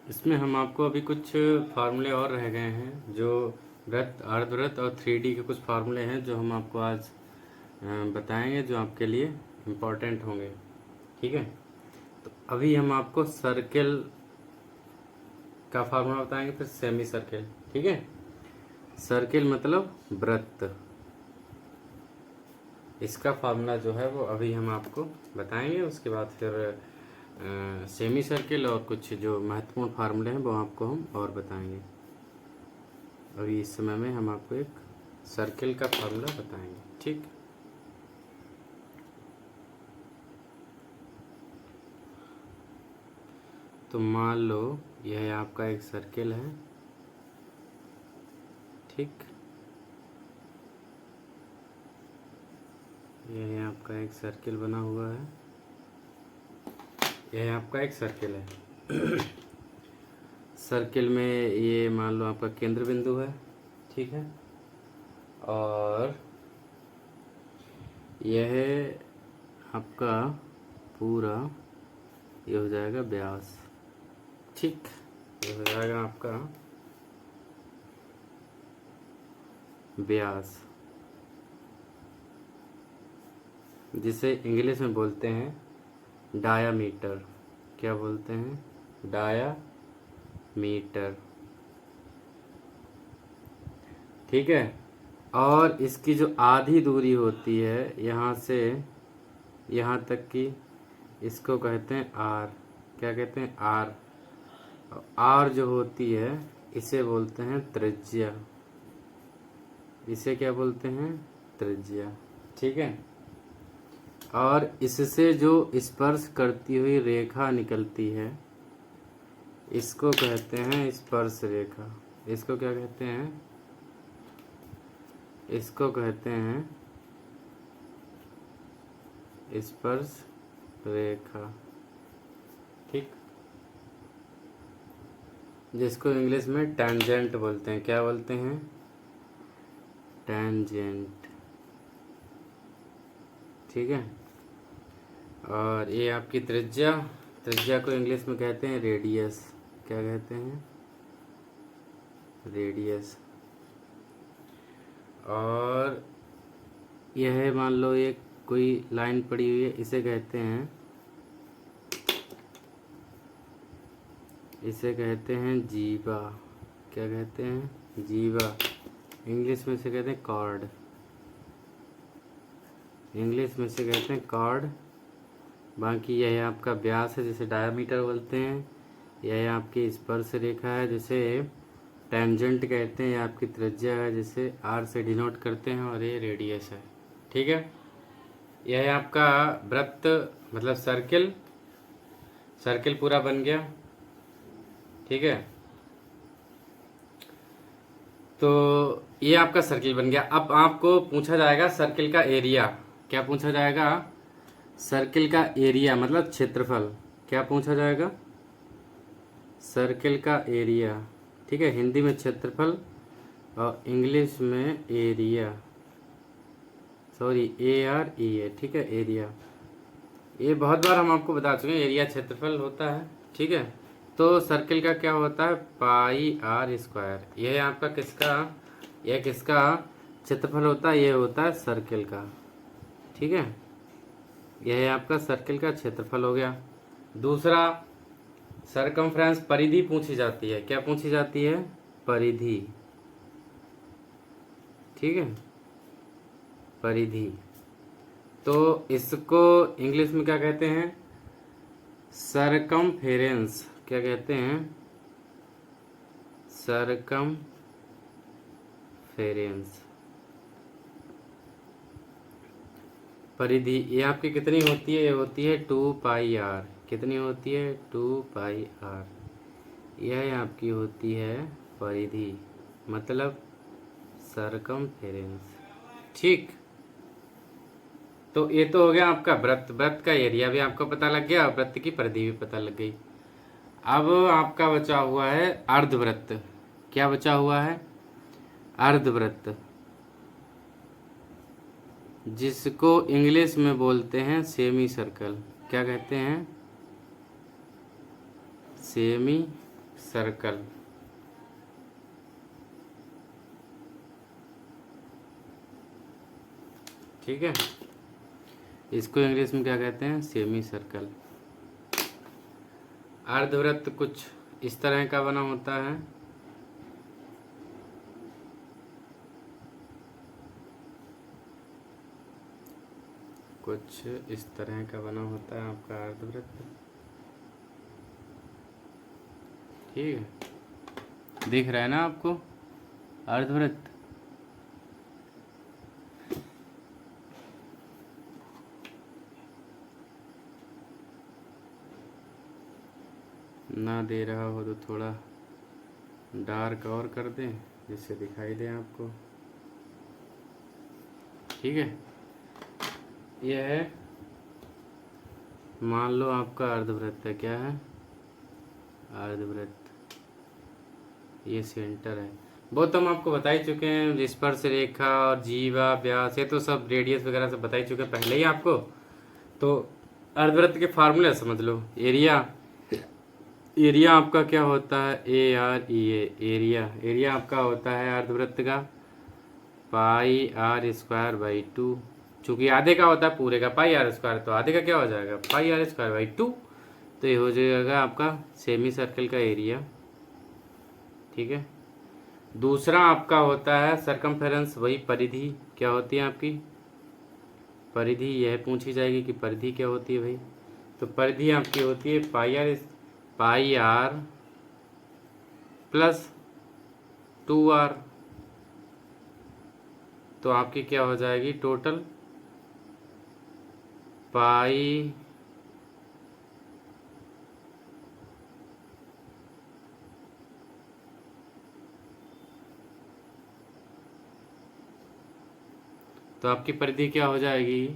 इसमें हम आपको अभी कुछ फार्मूले और रह गए हैं, जो वृत्त, अर्धवृत्त और 3D के कुछ फार्मूले हैं जो हम आपको आज बताएंगे, जो आपके लिए इम्पोर्टेंट होंगे। ठीक है, तो अभी हम आपको सर्किल का फार्मूला बताएंगे, फिर सेमी सर्किल। ठीक है, सर्किल मतलब वृत्त, इसका फार्मूला जो है वो अभी हम आपको बताएंगे। उसके बाद फिर सेमी सर्किल और कुछ जो महत्वपूर्ण फार्मूले हैं वो आपको हम और बताएंगे। अभी इस समय में हम आपको एक सर्किल का फार्मूला बताएंगे। ठीक, तो मान लो यह आपका एक सर्किल है। ठीक, यह आपका एक सर्किल बना हुआ है, यह आपका एक सर्किल है। सर्किल में ये मान लो आपका केंद्र बिंदु है। ठीक है, और यह आपका पूरा ये हो जाएगा व्यास। ठीक, ये हो जाएगा आपका व्यास, जिसे इंग्लिश में बोलते हैं डायामीटर। क्या बोलते हैं? डायामीटर। ठीक है, और इसकी जो आधी दूरी होती है यहाँ से यहाँ तक की, इसको कहते हैं आर। क्या कहते हैं? आर। आर जो होती है इसे बोलते हैं त्रिज्या। इसे क्या बोलते हैं? त्रिज्या। ठीक है, और इससे जो स्पर्श करती हुई रेखा निकलती है इसको कहते हैं स्पर्श रेखा। इसको क्या कहते हैं? इसको कहते हैं स्पर्श रेखा। ठीक, जिसको इंग्लिश में टेंजेंट बोलते हैं। क्या बोलते हैं? टेंजेंट। ठीक है, और ये आपकी त्रिज्या, त्रिज्या को इंग्लिश में कहते हैं रेडियस। क्या कहते हैं? रेडियस। और यह मान लो एक कोई लाइन पड़ी हुई है, इसे कहते हैं, इसे कहते हैं जीवा। क्या कहते हैं? जीवा। इंग्लिश में से कहते हैं कॉर्ड। इंग्लिश में से कहते हैं कॉर्ड। बाकी यह आपका व्यास है जिसे डायामीटर बोलते हैं। यह आपकी स्पर्श रेखा है जिसे टेंजेंट कहते हैं। यह आपकी त्रिज्या है जिसे आर से डिनोट करते हैं, और ये रेडियस है। ठीक है, यह है आपका वृत्त मतलब सर्किल। सर्किल पूरा बन गया। ठीक है, तो ये आपका सर्किल बन गया। अब आपको पूछा जाएगा सर्किल का एरिया। क्या पूछा जाएगा? सर्किल का एरिया मतलब क्षेत्रफल। क्या पूछा जाएगा? सर्किल का एरिया। ठीक है, हिंदी में क्षेत्रफल और इंग्लिश में एरिया। Sorry, AREA। ठीक है, एरिया। ये बहुत बार हम आपको बता चुके हैं, एरिया क्षेत्रफल होता है। ठीक है, तो सर्किल का क्या होता है? पाई आर स्क्वायर। यह आपका किसका, यह किसका क्षेत्रफल होता है? यह होता है सर्किल का। ठीक है, यह आपका सर्किल का क्षेत्रफल हो गया। दूसरा, सरकमफ्रेंस, परिधि पूछी जाती है। क्या पूछी जाती है? परिधि। ठीक है, परिधि। तो इसको इंग्लिश में क्या कहते हैं? सरकमफेरेंस। क्या कहते हैं? सरकमफेरेंस। परिधि ये आपकी कितनी होती है? ये होती है 2πr। कितनी होती है? 2πr। यह आपकी होती है परिधि, मतलब सरकमफेरेंस। ठीक, तो ये तो हो गया आपका वृत्त। वृत्त का एरिया भी आपको पता लग गया और वृत्त की परिधि भी पता लग गई। अब आपका बचा हुआ है अर्धवृत्त। क्या बचा हुआ है? अर्धवृत्त, जिसको इंग्लिश में बोलते हैं सेमी सर्कल। क्या कहते हैं? Semi circle. ठीक है, इसको इंग्लिश में क्या कहते हैं? Semi circle. अर्धवृत्त कुछ इस तरह का बना होता है। कुछ इस तरह का बना होता है आपका अर्धवृत्त। ठीक है, दिख रहा है ना आपको अर्धवृत्त? ना दे रहा हो तो थोड़ा डार्क और कर दें जिससे दिखाई दे आपको। ठीक है, यह है, मान लो आपका अर्धवृत्त है। क्या है? अर्धवृत्त। ये सेंटर है। वो तो हम आपको बता ही चुके हैं, स्पर्श रेखा और जीवा, व्यास, ये तो सब रेडियस वगैरह सब बता ही चुके हैं पहले ही आपको। तो अर्धवृत्त के फार्मूले समझ लो। एरिया आपका क्या होता है? एरिया। एरिया आपका होता है अर्धवृत्त का पाई आर स्क्वायर बाई 2। चूंकि आधे का होता है पूरे का पाई आर स्क्वायर, तो आधे का क्या हो जाएगा? Pi R square by 2। तो ये हो जाएगा आपका सेमी सर्कल का एरिया। ठीक है, दूसरा आपका होता है सरकमफेरेंस, वही परिधि। क्या होती है आपकी परिधि? यह पूछी जाएगी कि परिधि क्या होती है भाई। तो परिधि आपकी होती है पाई आर प्लस 2r। तो आपकी क्या हो जाएगी टोटल? पाई तो आपकी परिधि क्या हो जाएगी?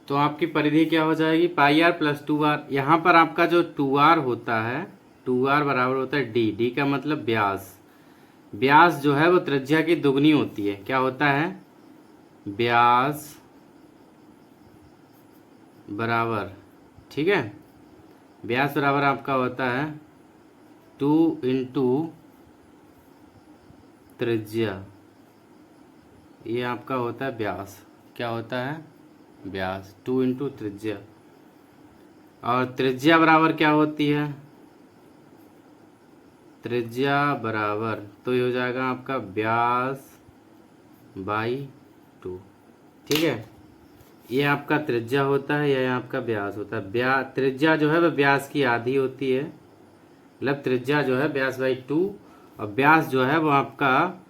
तो आपकी परिधि क्या हो जाएगी? पाई आर प्लस 2r। यहाँ पर आपका जो 2r होता है, 2r बराबर होता है डी का मतलब व्यास। व्यास जो है वो त्रिज्या की दुगनी होती है। क्या होता है? व्यास बराबर, ठीक है, व्यास बराबर आपका होता है 2 इंटू त्रिज्या। ये आपका होता है व्यास। क्या होता है? व्यास 2 इंटू त्रिज्या। और त्रिज्या बराबर क्या होती है? त्रिज्या बराबर तो ये हो जाएगा आपका व्यास बाई 2। ठीक है, ये आपका त्रिज्या होता है, यह आपका व्यास होता है। त्रिज्या जो है वह व्यास की आधी होती है, मतलब त्रिज्या जो है व्यास बाई 2, और व्यास जो है वो आपका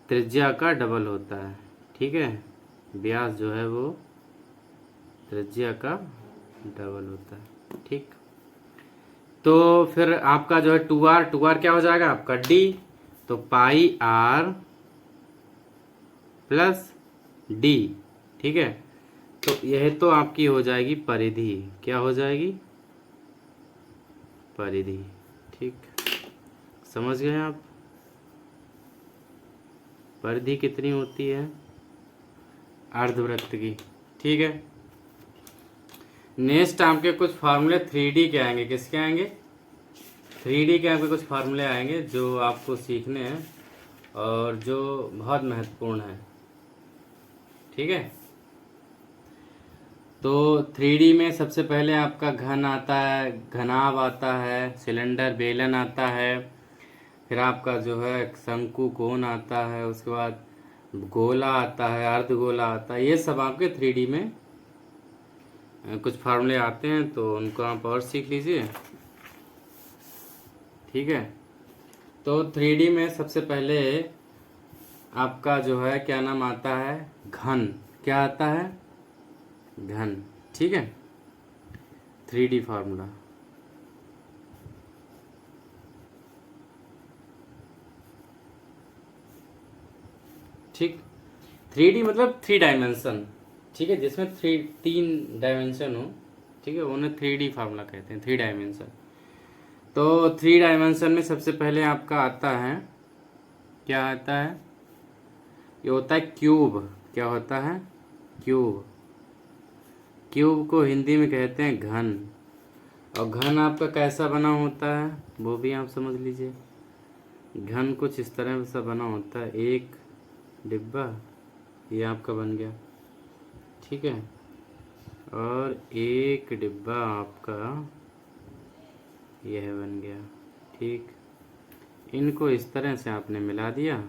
त्रिज्या का डबल होता है। ठीक है, व्यास जो है वो त्रिज्या का डबल होता है। ठीक, तो फिर आपका जो है 2r क्या हो जाएगा आपका? डी। तो पाई आर प्लस डी। ठीक है, तो यह तो आपकी हो जाएगी परिधि। क्या हो जाएगी? परिधि। ठीक, समझ गए आप परिधि कितनी होती है अर्धवृत्त की। ठीक है, नेक्स्ट आपके कुछ फार्मूले 3D के आएंगे। किसके आएंगे? 3D के आपके कुछ फार्मूले आएंगे जो आपको सीखने हैं और जो बहुत महत्वपूर्ण है। ठीक है, तो 3D में सबसे पहले आपका घन आता है, घनाभ आता है, सिलेंडर बेलन आता है, फिर आपका जो है शंकु कोण आता है, उसके बाद गोला आता है, अर्धगोला आता है। ये सब आपके 3D में कुछ फार्मूले आते हैं, तो उनको आप और सीख लीजिए। ठीक है, तो 3D में सबसे पहले आपका जो है क्या नाम आता है? घन। क्या आता है? घन। ठीक है, 3D फार्मूला। ठीक, 3D मतलब 3 डायमेंशन। ठीक है, जिसमें 3 डायमेंशन हो। ठीक है, उन्हें 3D फार्मूला कहते हैं, 3 डायमेंशन। तो 3 डायमेंशन में सबसे पहले आपका आता है, क्या आता है? ये होता है क्यूब। क्या होता है? क्यूब। क्यूब को हिंदी में कहते हैं घन। और घन आपका कैसा बना होता है वो भी आप समझ लीजिए। घन कुछ इस तरह से बना होता है, एक डिब्बा ये आपका बन गया, ठीक है, और एक डिब्बा आपका यह बन गया, ठीक। इनको इस तरह से आपने मिला दिया,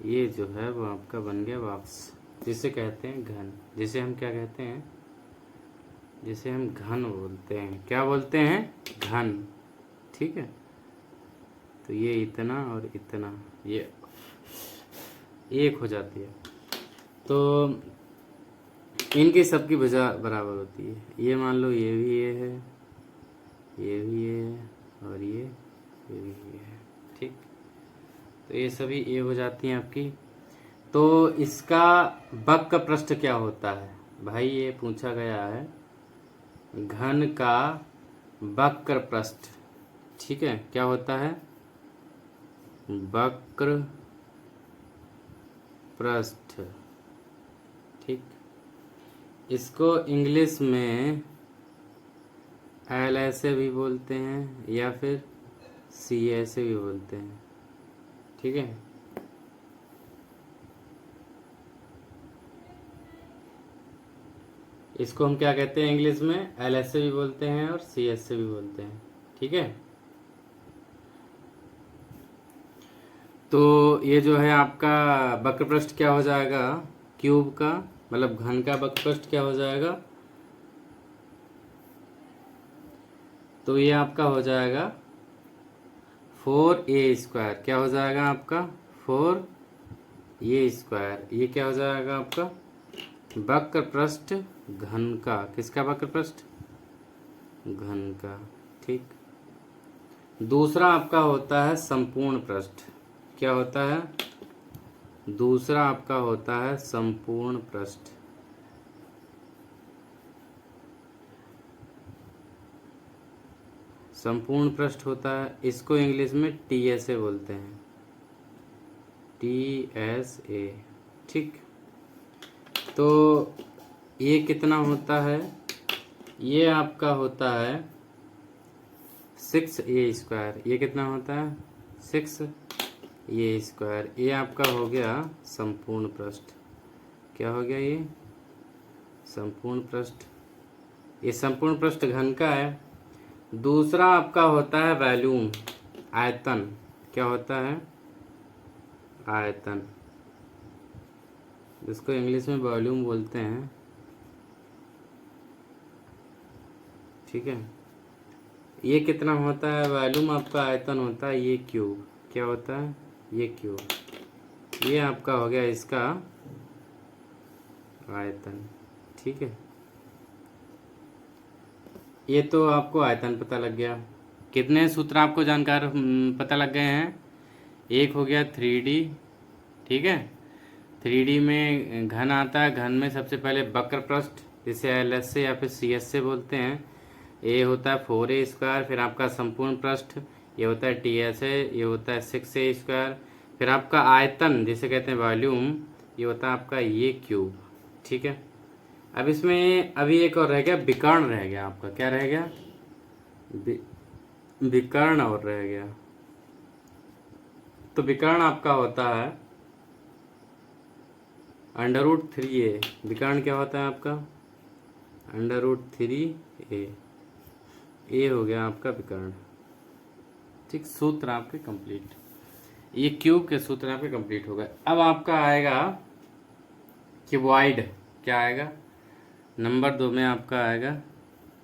ये जो है वो आपका बन गया बॉक्स, जिसे कहते हैं घन, जिसे हम क्या कहते हैं, जिसे हम घन बोलते हैं। क्या बोलते हैं? घन, ठीक है। तो ये इतना और इतना ये एक हो जाती है, तो इनकी सबकी भुजा बराबर होती है। ये मान लो ये भी ये है, ये भी ये है, और ये भी ये है, ठीक। तो ये सभी ए हो जाती हैं आपकी। तो इसका वक्र पृष्ठ क्या होता है भाई, ये पूछा गया है। घन का वक्र पृष्ठ, ठीक है, क्या होता है? वक्र पृष्ठ, ठीक। इसको इंग्लिश में एल ऐसे भी बोलते हैं या फिर सी ऐसे भी बोलते हैं, ठीक है। इसको हम क्या कहते हैं इंग्लिश में? एल एस से भी बोलते हैं और सी एस से भी बोलते हैं, ठीक है। तो ये जो है आपका वक्र पृष्ठ क्या हो जाएगा, क्यूब का मतलब घन का वक्र पृष्ठ क्या हो जाएगा, तो ये आपका हो जाएगा 4a²। क्या हो जाएगा आपका? 4a²। ये क्या हो जाएगा आपका? वक्र पृष्ठ घन का। किसका वक्र पृष्ठ? घन का, ठीक। दूसरा आपका होता है संपूर्ण पृष्ठ। क्या होता है? दूसरा आपका होता है संपूर्ण पृष्ठ। संपूर्ण पृष्ठ होता है, इसको इंग्लिश में TSA बोलते हैं, TSA, ठीक। तो ये कितना होता है? ये आपका होता है 6a²। ये कितना होता है? 6a²। ये आपका हो गया संपूर्ण पृष्ठ। क्या हो गया ये? संपूर्ण पृष्ठ। ये संपूर्ण पृष्ठ घन का है। दूसरा आपका होता है वॉल्यूम, आयतन। क्या होता है? आयतन, जिसको इंग्लिश में वॉल्यूम बोलते हैं, ठीक है। ये कितना होता है? वॉल्यूम आपका आयतन होता है ये क्यूब। क्या होता है? ये क्यूब। ये आपका हो गया इसका आयतन, ठीक है। ये तो आपको आयतन पता लग गया। कितने सूत्र आपको जानकार पता लग गए हैं? एक हो गया 3D, ठीक है। 3D में घन आता है, घन में सबसे पहले वक्र पृष्ठ जिसे LS से या फिर CS से बोलते हैं, ये होता है 4a²। फिर आपका संपूर्ण पृष्ठ ये होता है TSA, ये होता है 6a²। फिर आपका आयतन जिसे कहते हैं वॉल्यूम, ये होता है आपका ये क्यूब, ठीक है। अब इसमें अभी एक और रह गया, विकर्ण रह गया आपका। क्या रह गया? विकर्ण और रह गया। तो विकर्ण आपका होता है √3a। विकर्ण क्या होता है आपका? √3a। ये हो गया आपका विकर्ण, ठीक। सूत्र आपके कंप्लीट, ये क्यूब के सूत्र आपके कंप्लीट हो गए। अब आपका आएगा क्यूबॉइड। क्या आएगा? नंबर 2 में आपका आएगा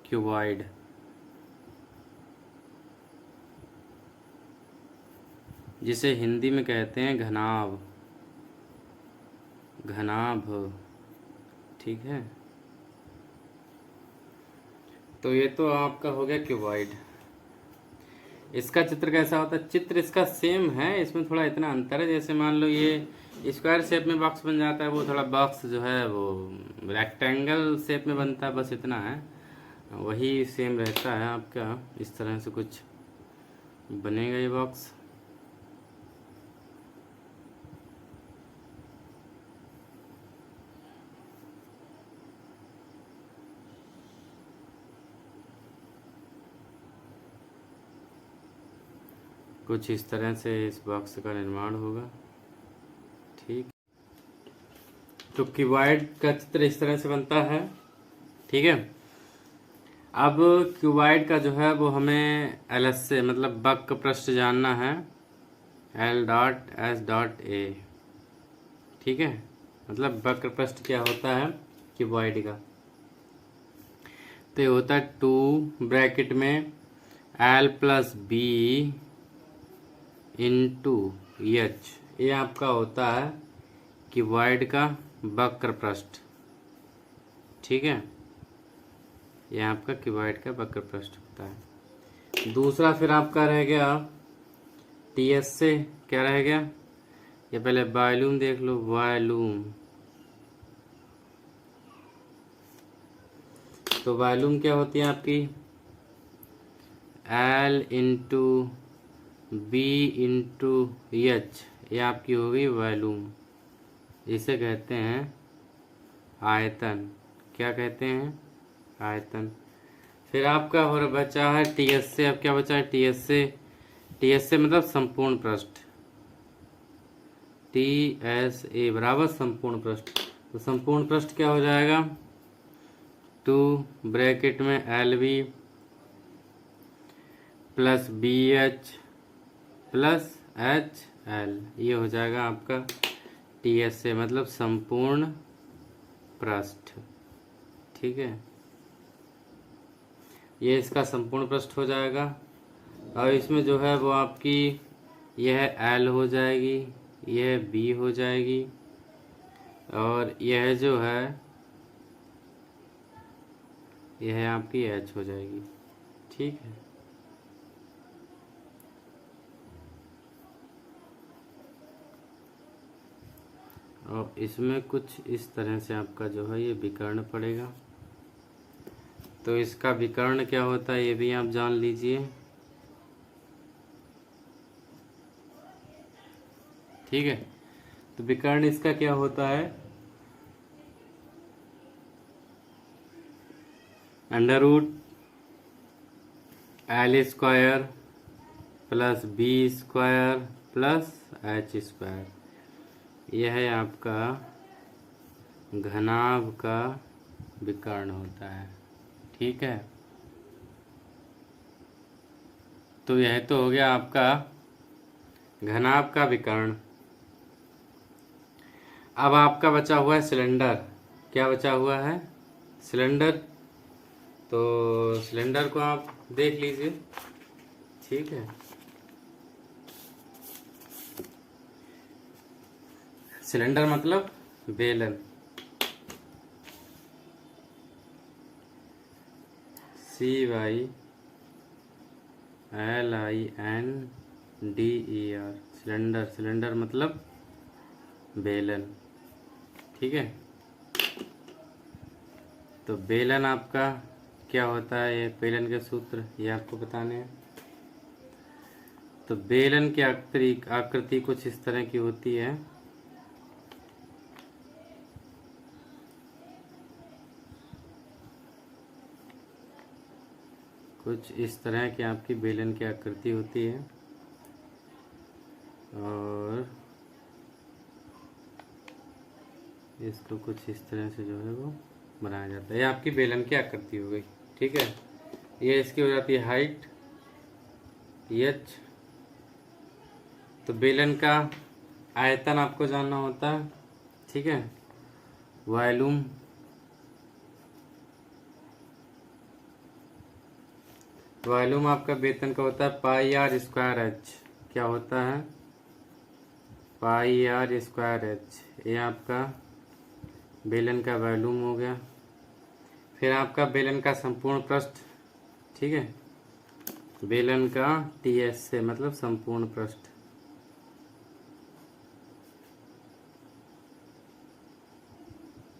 क्यूबॉइड, जिसे हिंदी में कहते हैं घनाभ। घनाभ, ठीक है। तो ये तो आपका हो गया क्यूबॉइड। इसका चित्र कैसा होता है? चित्र इसका सेम है, इसमें थोड़ा इतना अंतर है, जैसे मान लो ये स्क्वायर शेप में बॉक्स बन जाता है, वो थोड़ा बॉक्स जो है वो रेक्टेंगल शेप में बनता है, बस इतना है। वही सेम रहता है आपका, इस तरह से कुछ बनेगा ये बॉक्स। कुछ इस तरह से इस बॉक्स का निर्माण होगा। ठीक, तो क्यूबॉइड का चित्र इस तरह से बनता है। ठीक है, अब क्यूबॉइड का जो है वो हमें एल से मतलब वक्र पृष्ठ जानना है, L dot S dot A. ठीक है, मतलब वक्र पृष्ठ क्या होता है क्यूबॉइड का, तो ये होता है 2 ब्रैकेट में L plus B into H. ये आपका होता है क्यूबॉइड का वक्र पृष्ठ। ठीक है, ये आपका क्यूबॉइड का वक्र पृष्ठ होता है। दूसरा फिर आपका रह गया टी एस से, क्या रह गया, ये पहले वॉल्यूम देख लो, वॉल्यूम। तो वॉल्यूम क्या होती है आपकी, L into B into H, ये आपकी होगी वॉल्यूम। इसे कहते हैं आयतन। क्या कहते हैं, आयतन। फिर आपका हो बचा है टी एस से। अब क्या बचा है टी एस से, टी एस से मतलब संपूर्ण पृष्ठ, टी एस ए बराबर संपूर्ण पृष्ठ। तो संपूर्ण पृष्ठ क्या हो जाएगा, 2 ब्रैकेट में L B plus B H plus H L, ये हो जाएगा आपका टी एस से मतलब संपूर्ण पृष्ठ। ठीक है, ये इसका संपूर्ण पृष्ठ हो जाएगा। और इसमें जो है वो आपकी यह एल हो जाएगी, यह बी हो जाएगी, और यह जो है यह आपकी एच हो जाएगी। ठीक है, और इसमें कुछ इस तरह से आपका जो है ये विकर्ण पड़ेगा। तो इसका विकर्ण क्या होता है ये भी आप जान लीजिए। ठीक है, तो विकर्ण इसका क्या होता है, under root L square plus B square plus H square. यह है आपका घनाभ का विकर्ण होता है। ठीक है, तो यह तो हो गया आपका घनाभ का विकर्ण। अब आपका बचा हुआ है सिलेंडर। क्या बचा हुआ है, सिलेंडर। तो सिलेंडर को आप देख लीजिए। ठीक है, सिलेंडर मतलब बेलन, CYLINDER, सिलेंडर। सिलेंडर मतलब बेलन। ठीक है, तो बेलन आपका क्या होता है, ये बेलन के सूत्र ये आपको बताने हैं। तो बेलन की आकृति कुछ इस तरह की होती है। कुछ इस तरह की आपकी बेलन की आकृति होती है, और इसको कुछ इस तरह से जो है वो बनाया जाता है। ये आपकी बेलन की आकृति हो गई। ठीक है, ये इसकी हो जाती है हाइट एच। तो बेलन का आयतन आपको जानना होता है। ठीक है, वॉल्यूम, वॉल्यूम आपका बेलन का होता है पाई आर स्क्वायर एच। क्या होता है, पाई आर स्क्वायर एच। ये आपका बेलन का वॉल्यूम हो गया। फिर आपका बेलन का संपूर्ण पृष्ठ। ठीक है, बेलन का टी एस से मतलब संपूर्ण पृष्ठ।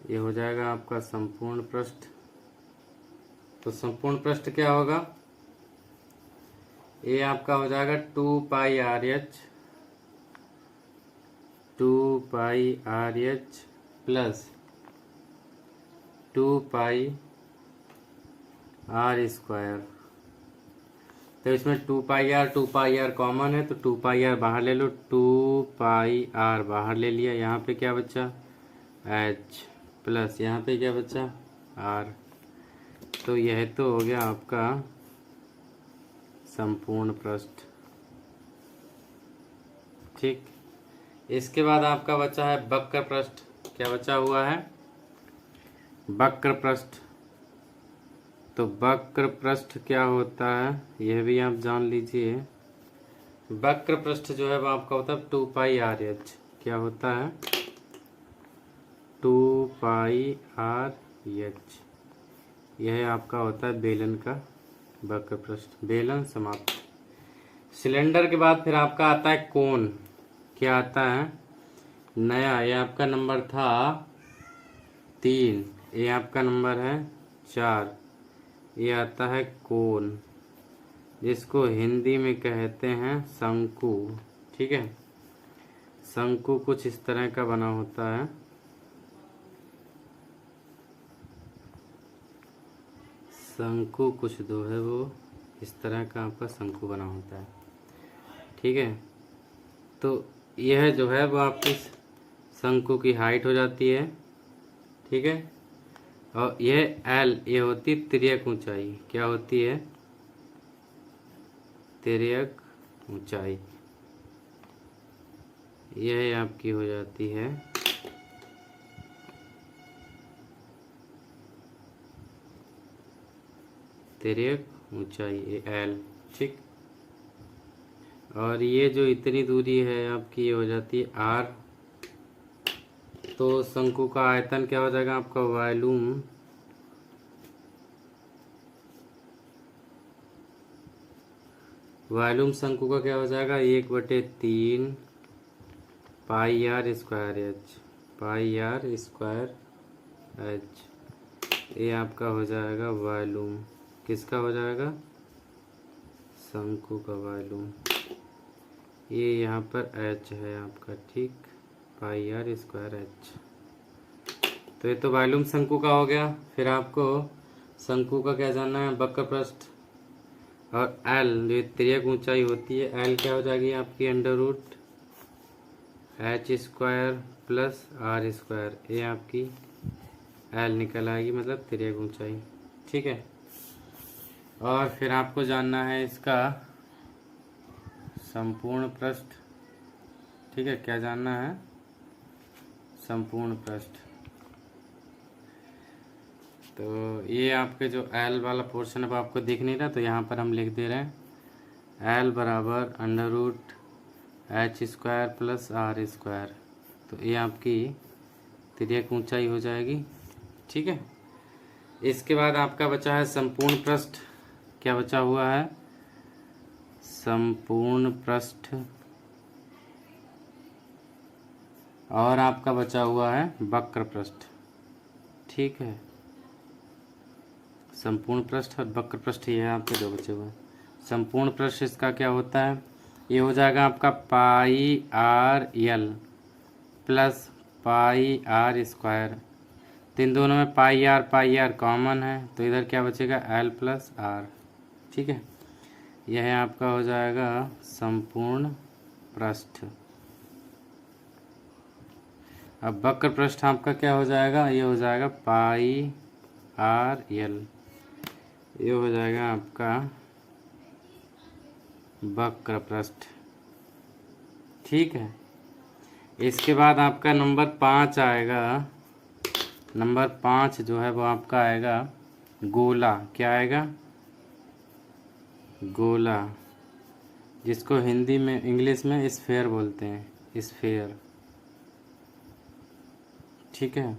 ये हो जाएगा आपका संपूर्ण पृष्ठ। तो संपूर्ण पृष्ठ क्या होगा, ये आपका हो जाएगा 2 pi R H, 2 pi R H plus 2 pi R square. तो इसमें 2 पाई आर कॉमन है, तो 2 पाई आर बाहर ले लो, 2 पाई आर बाहर ले लिया। यहाँ पे क्या बचा, एच, प्लस यहाँ पे क्या बचा, आर। तो यह तो हो गया आपका संपूर्ण पृष्ठ। ठीक, इसके बाद आपका बचा है वक्र पृष्ठ। क्या बचा हुआ है, वक्र पृष्ठ। तो वक्र पृष्ठ क्या होता है यह भी आप जान लीजिए। वक्र पृष्ठ जो है वो आपका होता है 2 पाई आर एच। क्या होता है, 2 पाई आर एच। यह आपका होता है बेलन का वक्र पृष्ठ। बेलन समाप्त। सिलेंडर के बाद फिर आपका आता है कोण। क्या आता है नया, ये आपका नंबर था 3, ये आपका नंबर है 4। ये आता है कोण, जिसको हिंदी में कहते हैं शंकु। ठीक है, शंकु कुछ इस तरह का बना होता है। शंकु कुछ दो है वो इस तरह का आपका शंकु बना होता है। ठीक है, तो यह जो है वो आपकी शंकु की हाइट हो जाती है। ठीक है, और यह एल, ये होती तिर्यक ऊंचाई। क्या होती है, तिर्यक ऊंचाई। यह आपकी हो जाती है तिर्यक ऊंचाई, ये एल। ठीक, और ये जो इतनी दूरी है आपकी ये हो जाती है आर। तो शंकु का आयतन क्या हो जाएगा आपका, वॉल्यूम। वॉल्यूम शंकु का क्या हो जाएगा, 1/3 pi R square H. Pi R square H, ये आपका हो जाएगा वॉल्यूम। किसका हो जाएगा, शंकु का वॉल्यूम। ये यहाँ पर एच है आपका। ठीक, पाई आर स्क्वायर एच। तो ये तो वॉल्यूम शंकु का हो गया। फिर आपको शंकु का क्या जानना है, वक्र पृष्ठ। और एल जो तिर्यक ऊंचाई होती है, एल क्या हो जाएगी आपकी, under root H square plus R square. ये आपकी एल निकल आएगी, मतलब तिर्यक ऊंचाई। ठीक है, और फिर आपको जानना है इसका संपूर्ण पृष्ठ। ठीक है, क्या जानना है, संपूर्ण पृष्ठ। तो ये आपके जो एल वाला पोर्शन है वो आपको दिख नहीं रहा, तो यहाँ पर हम लिख दे रहे हैं एल बराबर under root H square plus R square. तो ये आपकी तिर्यक ऊंचाई हो जाएगी। ठीक है, इसके बाद आपका बचा है संपूर्ण पृष्ठ। क्या बचा हुआ है, संपूर्ण पृष्ठ। और आपका बचा हुआ है वक्र पृष्ठ। ठीक है, संपूर्ण पृष्ठ और वक्र पृष्ठ ये है आपके दो बचे हुए। संपूर्ण पृष्ठ इसका क्या होता है, ये हो जाएगा आपका pi R L plus pi R square. तो इन दोनों में पाई आर कॉमन है, तो इधर क्या बचेगा, एल प्लस आर। ठीक है, यह आपका हो जाएगा संपूर्ण पृष्ठ। अब वक्र पृष्ठ आपका क्या हो जाएगा, ये हो जाएगा पाई आर एल। ये हो जाएगा आपका वक्र पृष्ठ। ठीक है, इसके बाद आपका नंबर 5 आएगा। नंबर 5 जो है वो आपका आएगा गोला। क्या आएगा, गोला, जिसको हिंदी में इंग्लिश में स्फेयर बोलते हैं, स्फेयर। ठीक है,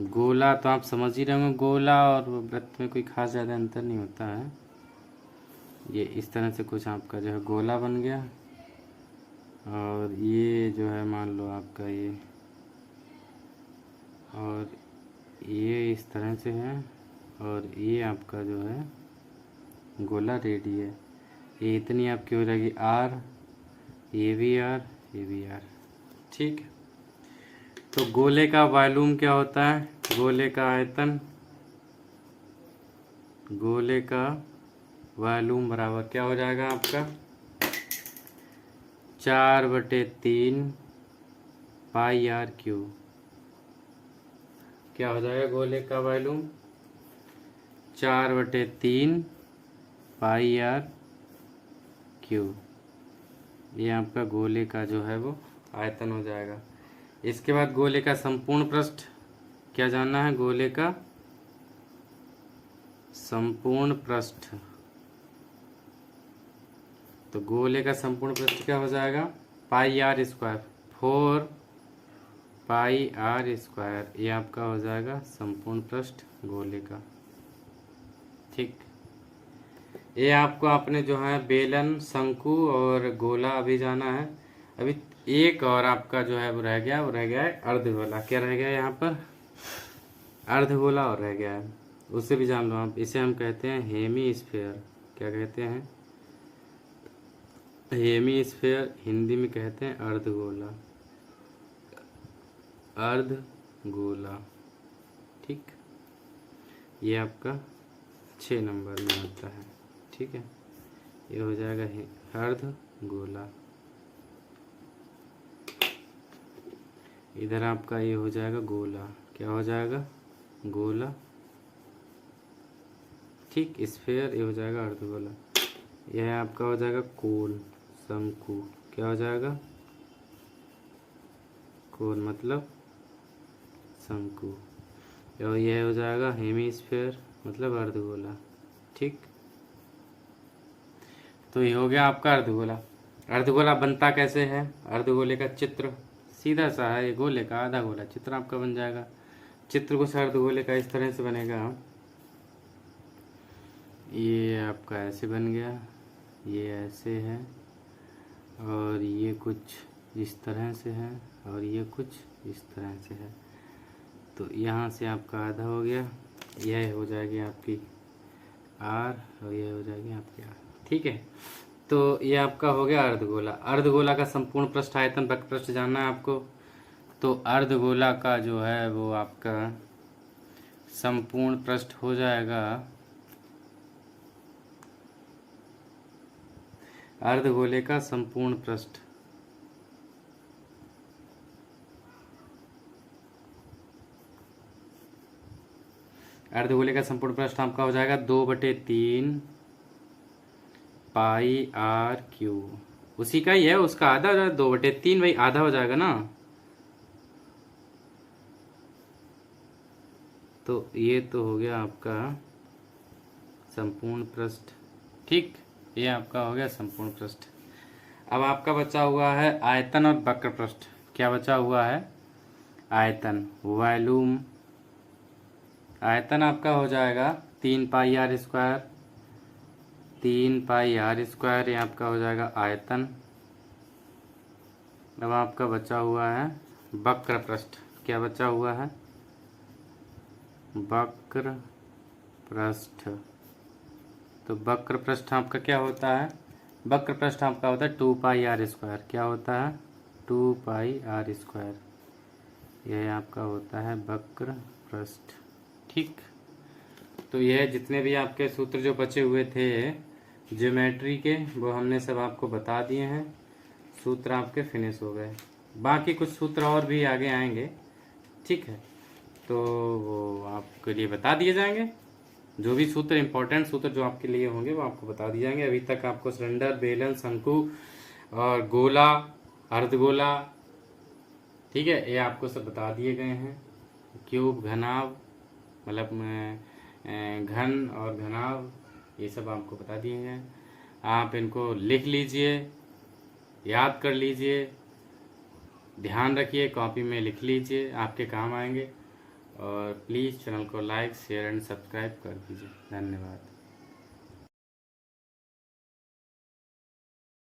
गोला तो आप समझ ही रहे होंगे, गोला और वृत्त में कोई खास ज़्यादा अंतर नहीं होता है। ये इस तरह से कुछ आपका जो है गोला बन गया, और ये जो है मान लो आपका ये, और ये इस तरह से है, और ये आपका जो है गोला रेडी है। ये इतनी आपकी हो जाएगी आर, ये भी आर, ये भी आर। ठीक है, तो गोले का वॉल्यूम क्या होता है, गोले का आयतन, गोले का वॉल्यूम बराबर क्या हो जाएगा आपका 4/3 पाई आर क्यू। क्या हो जाएगा गोले का वॉल्यूम 4/3 पाई आर क्यू। ये आपका गोले का जो है वो आयतन हो जाएगा। इसके बाद गोले का संपूर्ण पृष्ठ क्या जानना है, गोले का संपूर्ण पृष्ठ। तो गोले का संपूर्ण पृष्ठ क्या हो जाएगा pi R square 4 pi R square. ये आपका हो जाएगा संपूर्ण पृष्ठ गोले का। ठीक, ये आपको आपने जो है बेलन, शंकु और गोला अभी जाना है। अभी एक और आपका जो है वो रह गया, वो रह गया है अर्धगोला। क्या रह गया यहाँ पर, अर्धगोला और रह गया है, उसे भी जान लो आप। इसे हम कहते हैं हेमी स्फीयर। क्या कहते हैं, हेमी स्फीयर, हिंदी में कहते हैं अर्धगोला, अर्धगोला। ठीक, ये आपका 6 नंबर में आता है। ठीक है, ये हो जाएगा अर्धगोला। इधर आपका ये हो जाएगा गोला। क्या हो जाएगा गोला। ठीक, स्फीयर ये हो जाएगा अर्धगोला। यह आपका हो जाएगा कोन, शंकु। क्या हो जाएगा कोन मतलब शंकु। और यह हो जाएगा हेमीस्फीयर मतलब अर्धगोला। ठीक, तो ये हो गया आपका अर्धगोला। अर्धगोला बनता कैसे है, अर्धगोले का चित्र सीधा सा है, ये गोले का आधा गोला चित्र आपका बन जाएगा। चित्र कुछ अर्धगोले का इस तरह से बनेगा। ये आपका ऐसे बन गया, ये ऐसे है, और ये कुछ इस तरह से है, और ये कुछ इस तरह से है। तो यहाँ से आपका आधा हो गया, यह हो जाएगी आपकी आर, और यह हो जाएगी आपकी आर। ठीक है, तो ये आपका हो गया अर्धगोला। अर्धगोला का संपूर्ण पृष्ठ आयतन वक्र पृष्ठ जानना है आपको। तो अर्धगोला का जो है वो आपका संपूर्ण पृष्ठ हो जाएगा, अर्धगोले का संपूर्ण पृष्ठ अर्धगोले का संपूर्ण पृष्ठ आपका हो जाएगा 2/3 पाई आर क्यू। उसी का ही है, उसका आधा हो जाएगा 2/3, भाई आधा हो जाएगा ना। तो ये तो हो गया आपका संपूर्ण पृष्ठ। ठीक, ये आपका हो गया संपूर्ण पृष्ठ। अब आपका बचा हुआ है आयतन और वक्र पृष्ठ। क्या बचा हुआ है, आयतन, वॉल्यूम। आयतन आपका हो जाएगा 3 pi R square, 3 pi R square, ये आपका हो जाएगा आयतन। अब आपका बचा हुआ है वक्र पृष्ठ। क्या बचा हुआ है, वक्र पृष्ठ। तो वक्र पृष्ठ आपका क्या होता है, वक्र पृष्ठ आपका होता है 2 पाई आर स्क्वायर। क्या होता है 2 पाई आर स्क्वायर, यह आपका होता है वक्र पृष्ठ। ठीक, तो यह जितने भी आपके सूत्र जो बचे हुए थे ज्योमेट्री के, वो हमने सब आपको बता दिए हैं। सूत्र आपके फिनिश हो गए। बाकी कुछ सूत्र और भी आगे आएंगे। ठीक है, तो वो आपके लिए बता दिए जाएंगे। जो भी सूत्र, इंपॉर्टेंट सूत्र जो आपके लिए होंगे वो आपको बता दिए जाएंगे। अभी तक आपको सिलेंडर, बेलन, शंकु और गोला, अर्धगोला, ठीक है, ये आपको सब बता दिए गए हैं। क्यूब, घनाभ, मतलब घन और घनाभ, ये सब आपको बता दिए हैं। आप इनको लिख लीजिए, याद कर लीजिए, ध्यान रखिए, कॉपी में लिख लीजिए, आपके काम आएंगे। और प्लीज़ चैनल को लाइक, शेयर एंड सब्सक्राइब कर दीजिए। धन्यवाद।